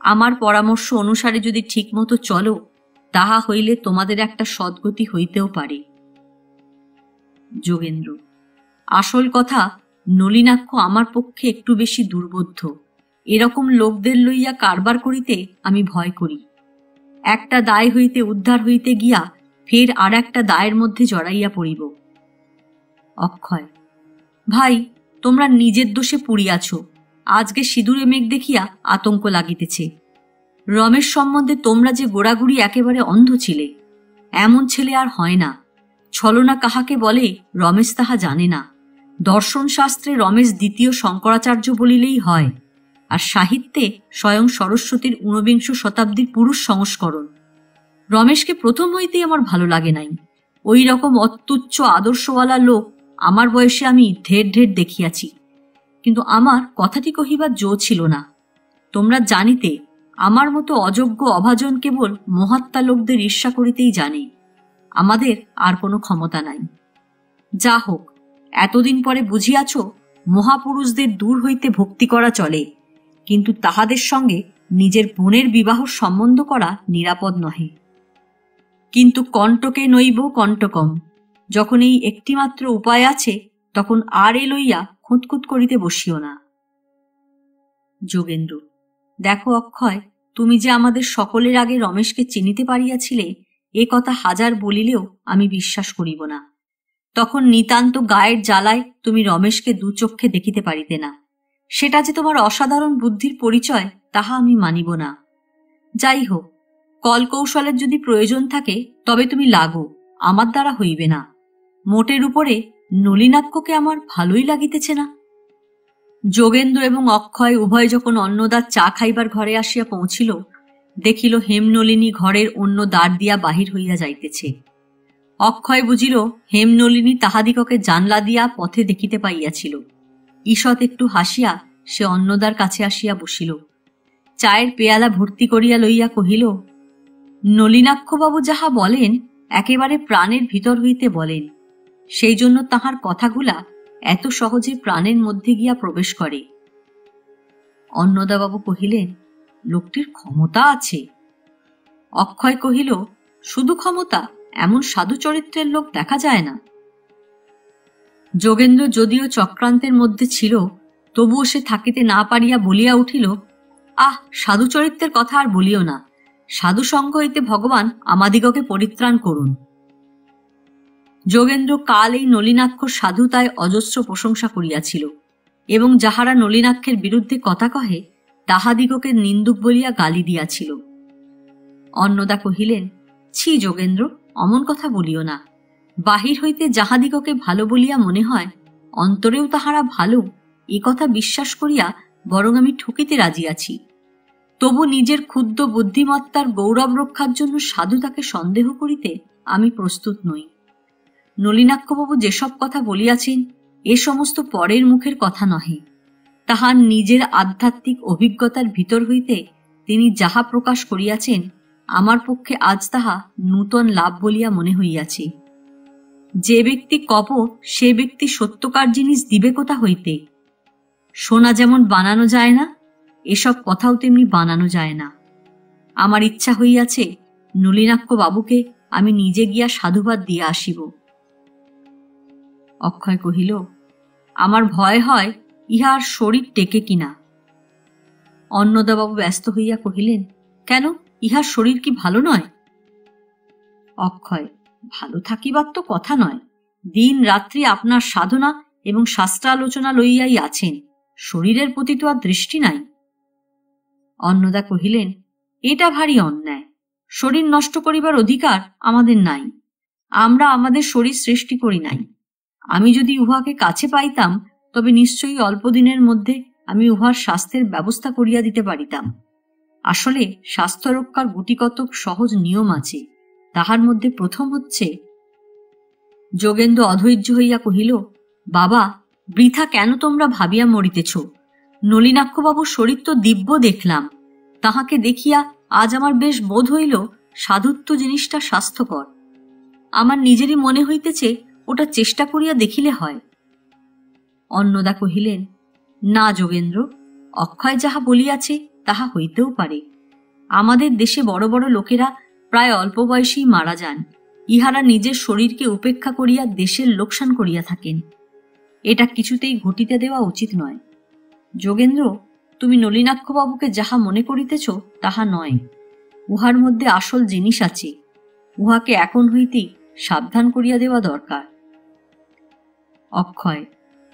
Speaker 1: আমার পরামর্শ অনুসারে যদি ঠিকমতো চলো, তাহা হইলে তোমাদের একটা সদ্গতি হইতেও পারে। যোগেন্দ্র, আসল কথা, নলিনাক্ষ আমার পক্ষে একটু বেশি দুর্বোধ্য। এরকম লোকদের লইয়া কারবার করিতে আমি ভয় করি। একটা দায় হইতে উদ্ধার হইতে গিয়া ফের আর একটা দায়ের মধ্যে জড়াইয়া পড়িব। অক্ষয়, ভাই, তোমরা নিজের দোষে পুড়িয়াছ। আজকে সিঁদুরে মেঘ দেখিয়া আতঙ্ক লাগিতেছে। রমেশ সম্বন্ধে তোমরা যে গোড়াগুড়ি একেবারে অন্ধ ছিলে। এমন ছেলে আর হয় না। ছলনা কাহাকে বলে রমেশ তাহা জানে না। দর্শন শাস্ত্রে রমেশ দ্বিতীয় শঙ্করাচার্য বলিলেই হয়, আর সাহিত্যে স্বয়ং সরস্বতীর ঊনবিংশ শতাব্দীর পুরুষ সংস্করণ। রমেশকে প্রথম হইতেই আমার ভালো লাগে নাই। ওই রকম অত্যুচ্চ আদর্শওয়ালা লোক আমার বয়সে আমি ঢের ঢের দেখিয়াছি, কিন্তু আমার কথাটি কহিবার জো ছিল না। তোমরা জানিতে, আমার মতো অযোগ্য অভাজন কেবল মহাত্মা লোকদের ঈর্ষা করিতেই জানে। আমাদের আর কোনো ক্ষমতা নাই। যা হোক, এতদিন পরে বুঝিয়াছ মহাপুরুষদের দূর হইতে ভক্তি করা চলে, কিন্তু তাহাদের সঙ্গে নিজের বোনের বিবাহ সম্বন্ধ করা নিরাপদ নহে। কিন্তু কণ্টকে নৈব কণ্টকম, যখন এই একটিমাত্র উপায় আছে তখন আর এ লইয়া খুঁতখুত করিতে বসিও না। যোগেন্দ্র, দেখো অক্ষয়, তুমি যে আমাদের সকলের আগে রমেশকে চিনিতে পারিয়াছিলে, এ কথা হাজার বলিলেও আমি বিশ্বাস করিব না। তখন নিতান্ত গায়ের জ্বালায় তুমি রমেশকে দু চক্ষে দেখিতে পারিতে না। সেটা যে তোমার অসাধারণ বুদ্ধির পরিচয় তাহা আমি মানিব না। যাই হোক, কলকৌশলের যদি প্রয়োজন থাকে তবে তুমি লাগো, আমার দ্বারা হইবে না। মোটের উপরে নলিনাক্ষকে আমার ভালোই লাগিতেছে না। যোগেন্দ্র এবং অক্ষয় উভয় যখন অন্নদার চা খাইবার ঘরে আসিয়া পৌঁছিল, দেখিল হেমনলিনী ঘরের অন্য দ্বার দিয়া বাহির হইয়া যাইতেছে। অক্ষয় বুঝিল হেমনলিনী তাহাদিগকে জানলা দিয়া পথে দেখিতে পাইয়াছিল। ঈষৎ একটু হাসিয়া সে অন্নদার কাছে আসিয়া বসিল। চায়ের পেয়ালা ভর্তি করিয়া লইয়া কহিল, নলিনাক্ষবাবু যাহা বলেন একেবারে প্রাণের ভিতর হইতে বলেন, সেই জন্য তাহার কথাগুলা এত সহজে প্রাণের মধ্যে গিয়া প্রবেশ করে। অন্নদাবাবু কহিলেন, লোকটির ক্ষমতা আছে। অক্ষয় কহিল, শুধু ক্ষমতা? এমন সাধু চরিত্রের লোক দেখা যায় না। যোগেন্দ্র যদিও চক্রান্তের মধ্যে ছিল, তবুও সে থাকিতে না পারিয়া বলিয়া উঠিল, আহ, সাধু চরিত্রের কথা আর বলিও না। সাধু সঙ্গ হইতে ভগবান আমাদিগকে পরিত্রাণ করুন। যোগেন্দ্র কাল এই নলিনাক্ষর সাধুতায় অজস্র প্রশংসা করিয়াছিল এবং যাহারা নলিনাক্ষের বিরুদ্ধে কথা কহে তাহাদিগকে নিন্দুক বলিয়া গালি দিয়াছিল। অন্নদা কহিলেন, ছি যোগেন্দ্র, অমন কথা বলিও না। বাহির হইতে যাহাদিগকে ভালো বলিয়া মনে হয়, অন্তরেও তাহারা ভালো, এ কথা বিশ্বাস করিয়া বরং আমি ঠকিতে রাজি আছি। তবু নিজের ক্ষুদ্র বুদ্ধিমত্তার গৌরব রক্ষার জন্য সাধুতাকে সন্দেহ করিতে আমি প্রস্তুত নই। নলিনাক্ষবাবু যেসব কথা বলিয়াছেন এ সমস্ত পরের মুখের কথা নহে। তাহার নিজের আধ্যাত্মিক অভিজ্ঞতার ভিতর হইতে তিনি যাহা প্রকাশ করিয়াছেন, আমার পক্ষে আজ তাহা নূতন লাভ বলিয়া মনে হইয়াছে। যে ব্যক্তি কপট সে ব্যক্তি সত্যকার জিনিস দিবে কোথা হইতে? সোনা যেমন বানানো যায় না, এসব কথাও তেমনি বানানো যায় না। আমার ইচ্ছা হইয়াছে নলিনাক্ষ বাবুকে আমি নিজে গিয়া সাধুবাদ দিয়া আসিব। অক্ষয় কহিল, আমার ভয় হয় ইহার শরীর টেকে কিনা। অন্নদাবাবু ব্যস্ত হইয়া কহিলেন, কেন, ইহার শরীর কি ভালো নয়? অক্ষয়, ভালো থাকিবার তো কথা নয়। দিন রাত্রি আপনার সাধনা এবং শাস্ত্রালোচনা লইয়াই আছেন, শরীরের প্রতি তো আর দৃষ্টি নাই। অন্নদা কহিলেন, এটা ভারী অন্যায়। শরীর নষ্ট করিবার অধিকার আমাদের নাই। আমরা আমাদের শরীর সৃষ্টি করি নাই। আমি যদি উহাকে কাছে পাইতাম তবে নিশ্চয়ই অল্প দিনের মধ্যে আমি উহার স্বাস্থ্যের ব্যবস্থা করিয়া দিতে পারিতাম। আসলে স্বাস্থ্য রক্ষার গুটিকতক সহজ নিয়ম আছে, তাহার মধ্যে প্রথম হচ্ছে। যোগেন্দ্র অধৈর্য হইয়া কহিল, বাবা, বৃথা কেন তোমরা ভাবিয়া মরিতেছ? নলিনাক্ষবাবুর শরীর তো দিব্য দেখলাম। তাহাকে দেখিয়া আজ আমার বেশ বোধ হইল সাধুত্ব জিনিসটা স্বাস্থ্যকর। আমার নিজেরই মনে হইতেছে ওটা চেষ্টা করিয়া দেখিলে হয়। অন্নদা কহিলেন, না যোগেন্দ্র, অক্ষয় যাহা বলিয়াছে তাহা হইতেও পারে। আমাদের দেশে বড় বড় লোকেরা প্রায় অল্প বয়সেই মারা যান। ইহারা নিজের শরীরকে উপেক্ষা করিয়া দেশের লোকসান করিয়া থাকেন। এটা কিছুতেই ঘটিতে দেওয়া উচিত নয়। যোগেন্দ্র, তুমি নলিনাক্ষবাবুকে যাহা মনে করিতেছ তাহা নয়। উহার মধ্যে আসল জিনিস আছে, উহাকে এখন হইতেই সাবধান করিয়া দেওয়া দরকার। অক্ষয়,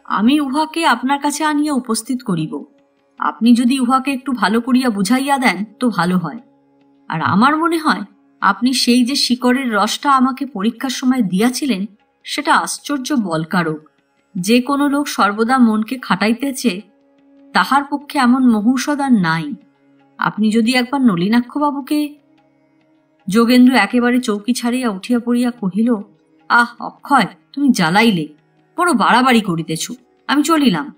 Speaker 1: আমি উহাকে আপনার কাছে আনিয়া উপস্থিত করিব। আপনি যদি উহাকে একটু ভালো করিয়া বুঝাইয়া দেন তো ভালো হয়। আর আমার মনে হয় আপনি সেই যে শিকড়ের রসটা আমাকে পরীক্ষার সময় দিয়াছিলেন সেটা আশ্চর্য বলকারক। যে কোনো লোক সর্বদা মনকে খাটাইতেছে, তাহার পক্ষে এমন মহৌষধ আর নাই। আপনি যদি একবার নলিনাক্ষবাবুকে। যোগেন্দ্র একেবারে চৌকি ছাড়িয়া উঠিয়া পড়িয়া কহিল, আহ অক্ষয়, তুমি জ্বালাইলে, বড় বাড়াবাড়ি করিতেছ, আমি চলিলাম।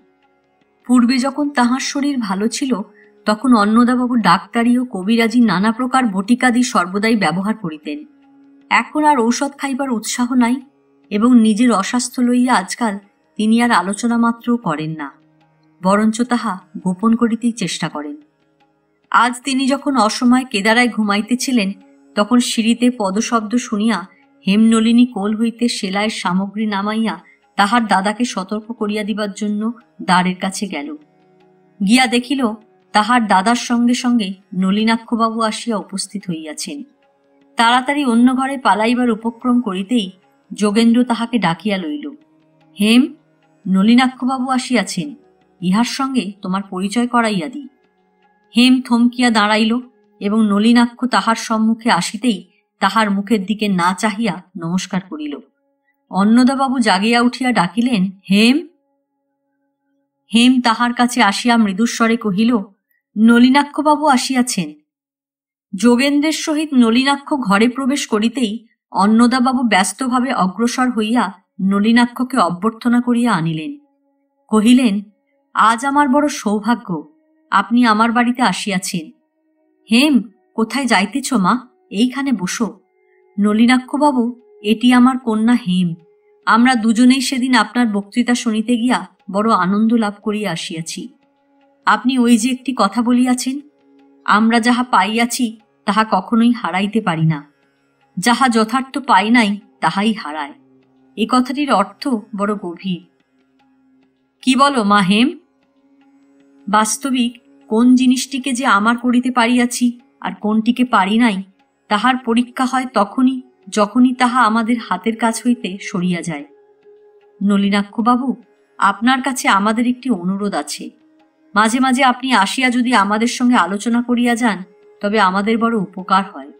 Speaker 1: পূর্বে যখন তাহার শরীর ভালো ছিল তখন অন্নদাবাবু ডাক্তারি ও কবিরাজি নানা প্রকার বটিকাদি সর্বদাই ব্যবহার করিতেন। এখন আর ঔষধ খাইবার উৎসাহ নাই এবং নিজের অস্বাস্থ্য লইয়া আজকাল তিনি আর আলোচনা মাত্রও করেন না, বরঞ্চ তাহা গোপন করিতেই চেষ্টা করেন। আজ তিনি যখন অসময়ে কেদারায় ঘুমাইতেছিলেন তখন সিঁড়িতে পদশব্দ শুনিয়া হেমনলিনী কোল হইতে সেলাইয়ের সামগ্রী নামাইয়া তাহার দাদাকে সতর্ক করিয়া দিবার জন্য দ্বারের কাছে গেল। গিয়া দেখিল তাহার দাদার সঙ্গে সঙ্গে নলিনাক্ষবাবু আসিয়া উপস্থিত হইয়াছেন। তাড়াতাড়ি অন্য ঘরে পালাইবার উপক্রম করিতেই যোগেন্দ্র তাহাকে ডাকিয়া লইল। হেম, নলিনাক্ষবাবু আসিয়াছেন, ইহার সঙ্গে তোমার পরিচয় করাইয়া দিই। হেম থমকিয়া দাঁড়াইল এবং নলিনাক্ষ তাহার সম্মুখে আসিতেই তাহার মুখের দিকে না চাহিয়া নমস্কার করিল। অন্নদাবাবু জাগিয়া উঠিয়া ডাকিলেন, হেম। হেম তাহার কাছে আসিয়া মৃদুস্বরে কহিল, নলিনাক্ষবাবু আসিয়াছেন। যোগেন্দ্রের সহিত নলিনাক্ষ ঘরে প্রবেশ করিতেই অন্নদাবাবু ব্যস্তভাবে অগ্রসর হইয়া নলিনাক্ষকে অভ্যর্থনা করিয়া আনিলেন। কহিলেন, আজ আমার বড় সৌভাগ্য, আপনি আমার বাড়িতে আসিয়াছেন। হেম, কোথায় যাইতেছ মা? এইখানে বসো। নলিনাক্ষবাবু, এটি আমার কন্যা হেম। আমরা দুজনেই সেদিন আপনার বক্তৃতা শুনিতে গিয়া বড় আনন্দ লাভ করিয়া আসিয়াছি। আপনি ওই যে একটি কথা বলিয়াছেন, আমরা যাহা পাইয়াছি তাহা কখনোই হারাইতে পারি না, যাহা যথার্থ পাই নাই তাহাই হারায়। এ কথাটির অর্থ বড় গভীর। কি বলো মা হেম? বাস্তবিক কোন জিনিসটিকে যে আমার করিতে পারিয়াছি আর কোনটিকে পারি নাই, তাহার পরীক্ষা হয় তখনই যখনই তাহা আমাদের হাতের কাছ হইতে সরিয়া যায়। নলিনাক্ষবাবু, আপনার কাছে আমাদের একটি অনুরোধ আছে। মাঝে মাঝে আপনি আসিয়া যদি আমাদের সঙ্গে আলোচনা করিয়া যান, তবে আমাদের বড় উপকার হয়।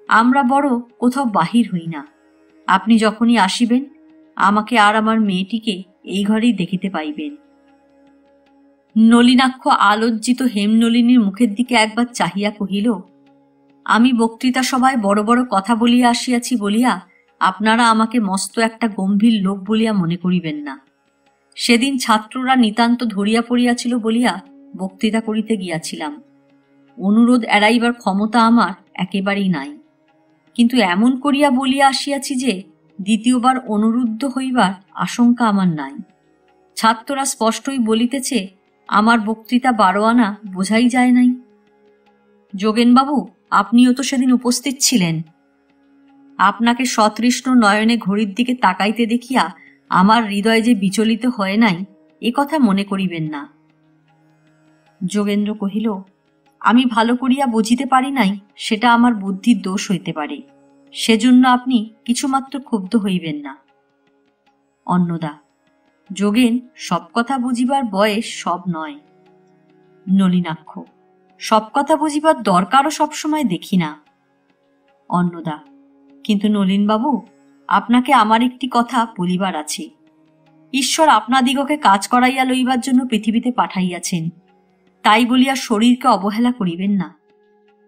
Speaker 1: আমরা বড় কোথাও বাহির হই না। আপনি যখনই আসিবেন, আমাকে আর আমার মেয়েটিকে এই ঘরেই দেখিতে পাইবেন। নলিনাক্ষ আলজ্জিত হেমনলিনীর মুখের দিকে একবার চাহিয়া কহিল, আমি বক্তৃতা সভায় বড় বড় কথা বলিয়া আসিয়াছি বলিয়া আপনারা আমাকে মস্ত একটা গম্ভীর লোক বলিয়া মনে করিবেন না। সেদিন ছাত্ররা নিতান্ত ধরিয়া পড়িয়াছিল বলিয়া বক্তৃতা করিতে গিয়াছিলাম। অনুরোধ এড়াইবার ক্ষমতা আমার একেবারেই নাই, কিন্তু এমন করিয়া বলিয়া আসিয়াছি যে দ্বিতীয়বার অনুরুদ্ধ হইবার আশঙ্কা আমার নাই। ছাত্ররা স্পষ্টই বলিতেছে, আমার বক্তৃতা 12 আনা বোঝাই যায় নাই। যোগেনবাবু, আপনিও তো সেদিন উপস্থিত ছিলেন। আপনাকে সতৃষ্ণ নয়নে ঘড়ির দিকে তাকাইতে দেখিয়া আমার হৃদয় যে বিচলিত হয় নাই, এ কথা মনে করিবেন না। যোগেন্দ্র কহিল, আমি ভালো করিয়া বুঝিতে পারি নাই, সেটা আমার বুদ্ধির দোষ হইতে পারে, সেজন্য আপনি কিছুমাত্র ক্ষুব্ধ হইবেন না। অন্নদা, যোগেন, সব কথা বুঝিবার বয়স সব নয়। নলিনাক্ষ, সব কথা বুঝিবার দরকারও সবসময় দেখি না। অন্নদা, কিন্তু নলিনবাবু, আপনাকে আমার একটি কথা বলিবার আছে। ঈশ্বর আপনাদিগকে কাজ করাইয়া লইবার জন্য পৃথিবীতে পাঠাইয়াছেন, তাই বলিয়া শরীরকে অবহেলা করিবেন না।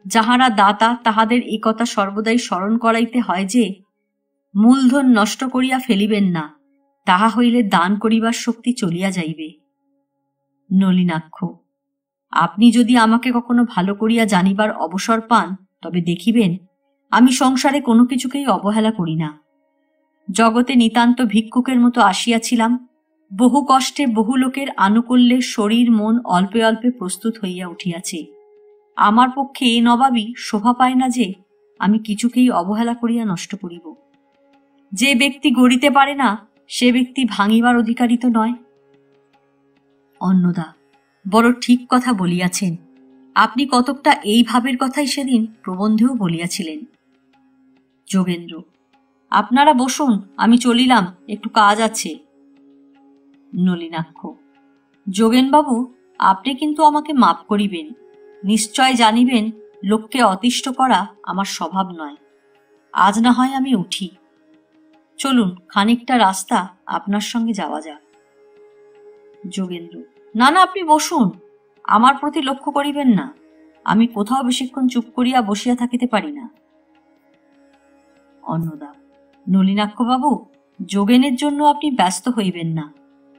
Speaker 1: যাহারা দাতা তাহাদের এ কথা সর্বদাই স্মরণ করাইতে হয় যে, মূলধন নষ্ট করিয়া ফেলিবেন না, তাহা হইলে দান করিবার শক্তি চলিয়া যাইবে। নলিনাক্ষ, আপনি যদি আমাকে কখনো ভালো করিয়া জানিবার অবসর পান, তবে দেখিবেন আমি সংসারে কোনো কিছুকেই অবহেলা করি না। জগতে নিতান্ত ভিক্ষুকের মতো আসিয়াছিলাম, বহু কষ্টে বহু লোকের আনুকূল্যে শরীর মন অল্পে অল্পে প্রস্তুত হইয়া উঠিয়াছে। আমার পক্ষে এ নবাবই শোভা পায় না যে আমি কিছুকেই অবহেলা করিয়া নষ্ট করিব। যে ব্যক্তি গড়িতে পারে না, সে ব্যক্তি ভাঙিবার অধিকারী তো নয়। অন্নদা, বড় ঠিক কথা বলিয়াছেন। আপনি কতকটা এই ভাবের কথাই সেদিন প্রবন্ধেও বলিয়াছিলেন। যোগেন্দ্র, আপনারা বসুন, আমি চলিলাম, একটু কাজ আছে। নলিনাক্ষ, যোগেনবাবু, আপনি কিন্তু আমাকে মাপ করিবেন। নিশ্চয় জানিবেন, লোককে অতিষ্ঠ করা আমার স্বভাব নয়। আজ না হয় আমি উঠি। চলুন, খানিকটা রাস্তা আপনার সঙ্গে যাওয়া যাক। যোগেন্দ্র, না না, আপনি বসুন, আমার প্রতি লক্ষ্য করিবেন না। আমি কোথাও বেশিক্ষণ চুপ করিয়া বসিয়া থাকিতে পারি না। অন্নদা, নলিনাক্ষবাবু, যোগেনের জন্য আপনি ব্যস্ত হইবেন না।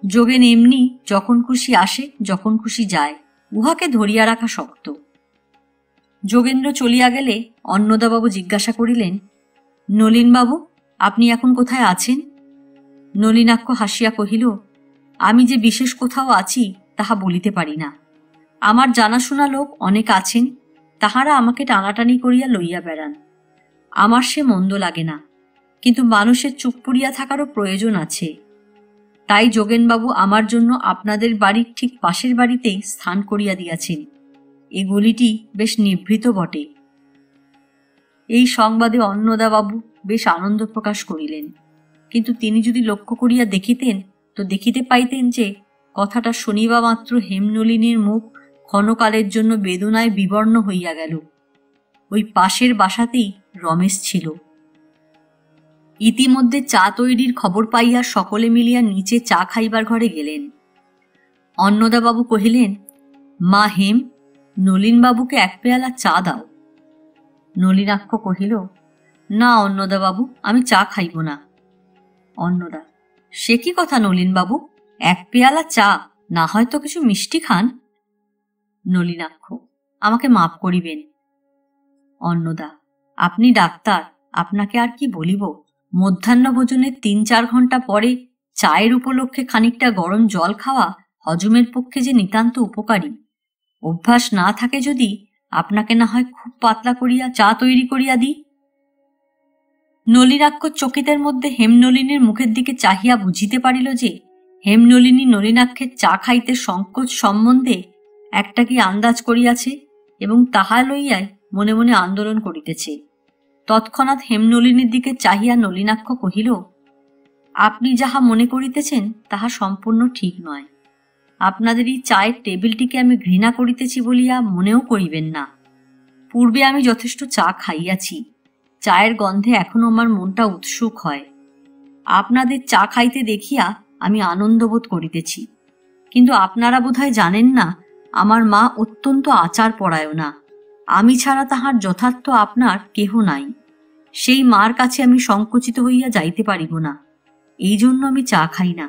Speaker 1: যোগেন এমনি যখন খুশি আসে, যখন খুশি যায়, উহাকে ধরিয়া রাখা শক্ত। যোগেন্দ্র চলিয়া গেলে অন্নদাবাবু জিজ্ঞাসা করিলেন, নলিনবাবু, আপনি এখন কোথায় আছেন? নলিনাক্ষ হাসিয়া কহিল, আমি যে বিশেষ কোথাও আছি তাহা বলিতে পারি না। আমার জানাশোনা লোক অনেক আছেন, তাহারা আমাকে টানাটানি করিয়া লইয়া বেড়ান। আমার সে মন্দ লাগে না, কিন্তু মানুষের চুপ করিয়া থাকারও প্রয়োজন আছে। তাই যোগেনবাবু আমার জন্য আপনাদের বাড়ির ঠিক পাশের বাড়িতেই স্থান করিয়া দিয়াছেন। এ গলিটি বেশ নিভৃত বটে। এই সংবাদে অন্নদাবাবু বেশ আনন্দ প্রকাশ করিলেন, কিন্তু তিনি যদি লক্ষ্য করিয়া দেখিতেন তো দেখিতে পাইতেন যে কথাটা শুনিবা মাত্র হেমনলিনীর মুখ ক্ষণকালের জন্য বেদনায় বিবর্ণ হইয়া গেল। ওই পাশের বাসাতেই রমেশ ছিল। ইতিমধ্যে চা তৈরির খবর পাইয়া সকলে মিলিয়া নিচে চা খাইবার ঘরে গেলেন। অন্নদাবাবু কহিলেন, মা হেম, নলিনবাবুকে এক পেয়ালা চা দাও। নলিনাক্ষ কহিল, না অন্নদাবাবু, আমি চা খাইব না। অন্নদা, সে কি কথা নলিনবাবু, এক পেয়ালা চা, না হয়তো কিছু মিষ্টি খান। নলিনাক্ষ: আমাকে মাপ করিবেন। অন্নদা: আপনি ডাক্তার, আপনাকে আর কি বলিব। মধ্যাহ্ন ভোজনের ৩-৪ ঘণ্টা পরে চায়ের উপলক্ষে খানিকটা গরম জল খাওয়া হজমের পক্ষে যে নিতান্ত উপকারী। অভ্যাস না থাকে যদি আপনাকে না হয় খুব পাতলা করিয়া চা তৈরি করিয়া দিই। নলিনাক্ষ চকিতের মধ্যে হেমনলিনীর মুখের দিকে চাহিয়া বুঝিতে পারিল যে হেমনলিনী নলিনাক্ষের চা খাইতে সংকোচ সম্বন্ধে একটা কি আন্দাজ করিয়াছে এবং তাহা লইয়াই মনে মনে আন্দোলন করিতেছে। তৎক্ষণাৎ হেমনলিনীর দিকে চাহিয়া নলিনাক্ষ কহিল, আপনি যাহা মনে করিতেছেন তাহা সম্পূর্ণ ঠিক নয়। আপনাদের এই চায়ের টেবিলটিকে আমি ঘৃণা করিতেছি বলিয়া মনেও করিবেন না। পূর্বে আমি যথেষ্ট চা খাইয়াছি, চায়ের গন্ধে এখনো আমার মনটা উৎসুক হয়। আপনাদের চা খাইতে দেখিয়া আমি আনন্দবোধ করিতেছি। কিন্তু আপনারা বোধহয় জানেন না, আমার মা অত্যন্ত আচার পরায়ণা। আমি ছাড়া তাহার যথার্থ আপনার কেহ নাই। সেই মার কাছে আমি সংকুচিত হইয়া যাইতে পারিব না, এই জন্য আমি চা খাই না।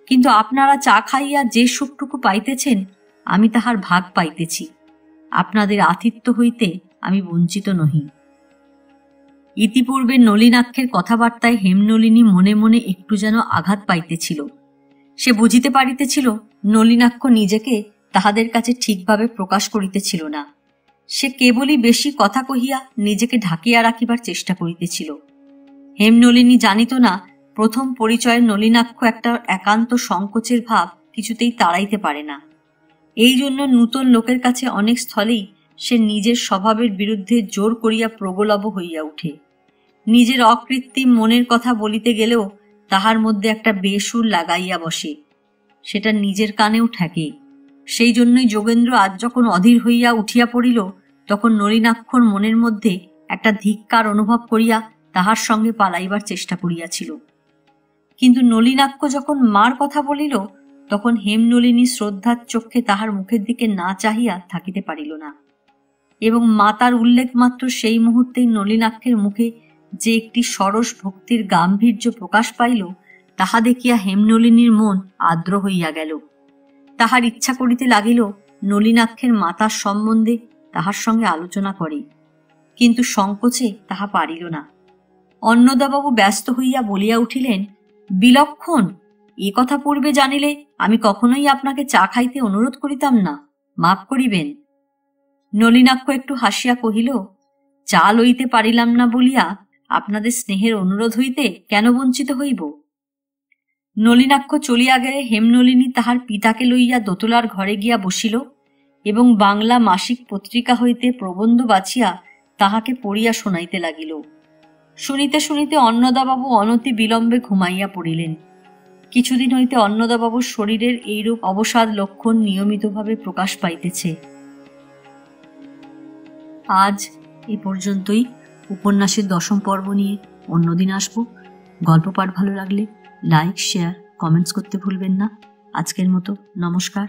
Speaker 1: কিন্তু আপনারা চা খাইয়া যে সুখটুকু পাইতেছেন, আমি তাহার ভাগ পাইতেছি। আপনাদের আতিথ্য হইতে আমি বঞ্চিত নহি। ইতিপূর্বে নলিনাক্ষের কথাবার্তায় হেমনলিনী মনে মনে একটু যেন আঘাত পাইতেছিল। সে বুঝিতে পারিতেছিল নলিনাক্ষ নিজেকে তাহাদের কাছে ঠিকভাবে প্রকাশ করিতেছিল না। সে কেবলই বেশি কথা কহিয়া নিজেকে ঢাকিয়া রাখিবার চেষ্টা করিতেছিল। হেমনলিনী জানিত না, প্রথম পরিচয়ের নলিনাক্ষ একটা একান্ত সংকোচের ভাব কিছুতেই তাড়াইতে পারে না। এই জন্য নূতন লোকের কাছে অনেক স্থলেই সে নিজের স্বভাবের বিরুদ্ধে জোর করিয়া প্রগলভ হইয়া উঠে। নিজের অকৃত্রিম মনের কথা বলিতে গেলেও তাহার মধ্যে একটা বেসুর লাগাইয়া বসে, সেটা নিজের কানেও ঠেকে। সেই জন্যই যোগেন্দ্র আজ যখন অধীর হইয়া উঠিয়া পড়িল, তখন নলিনাক্ষর মনের মধ্যে একটা ধিক্কার অনুভব করিয়া তাহার সঙ্গে পালাইবার চেষ্টা করিয়াছিল। কিন্তু নলিনাক্ষ যখন মার কথা বলিল, তখন হেমনলিনী শ্রদ্ধার চক্ষে তাহার মুখের দিকে না চাহিয়া থাকিতে পারিল না। এবং মাতার উল্লেখ মাত্র সেই মুহূর্তেই নলিনাক্ষের মুখে যে একটি সরস ভক্তির গাম্ভীর্য প্রকাশ পাইল, তাহা দেখিয়া হেমনলিনীর মন আর্দ্র হইয়া গেল। তাহার ইচ্ছা করিতে লাগিল নলিনাক্ষের মাতার সম্বন্ধে তাহার সঙ্গে আলোচনা করে, কিন্তু সংকোচে তাহা পারিল না। অন্নদাবাবু ব্যস্ত হইয়া বলিয়া উঠিলেন, বিলক্ষণ! এ কথা পূর্বে জানিলে আমি কখনোই আপনাকে চা খাইতে অনুরোধ করিতাম না, মাপ করিবেন। নলিনাক্ষ একটু হাসিয়া কহিল, চা লইতে পারিলাম না বলিয়া আপনাদের স্নেহের অনুরোধ হইতে কেন বঞ্চিত হইব? নলিনাক্ষ চলিয়া গেলে হেমনলিনী তাহার পিতাকে লইয়া দোতলার ঘরে গিয়া বসিল এবং বাংলা মাসিক পত্রিকা হইতে প্রবন্ধ বাছিয়া তাহাকে পড়িয়া শোনাইতে লাগিল। শুনিতে শুনিতে অন্নদাবাবু অনতি বিলম্বে ঘুমাইয়া পড়িলেন। কিছুদিন হইতে অন্নদাবাবুর শরীরের এইরূপ অবসাদ লক্ষণ নিয়মিতভাবে প্রকাশ পাইতেছে। আজ এ পর্যন্তই। উপন্যাসের 10ম পর্ব নিয়ে অন্যদিন আসব। গল্প পাঠ ভালো লাগলে লাইক, শেয়ার, কমেন্টস করতে ভুলবেন না। আজকের মতো নমস্কার।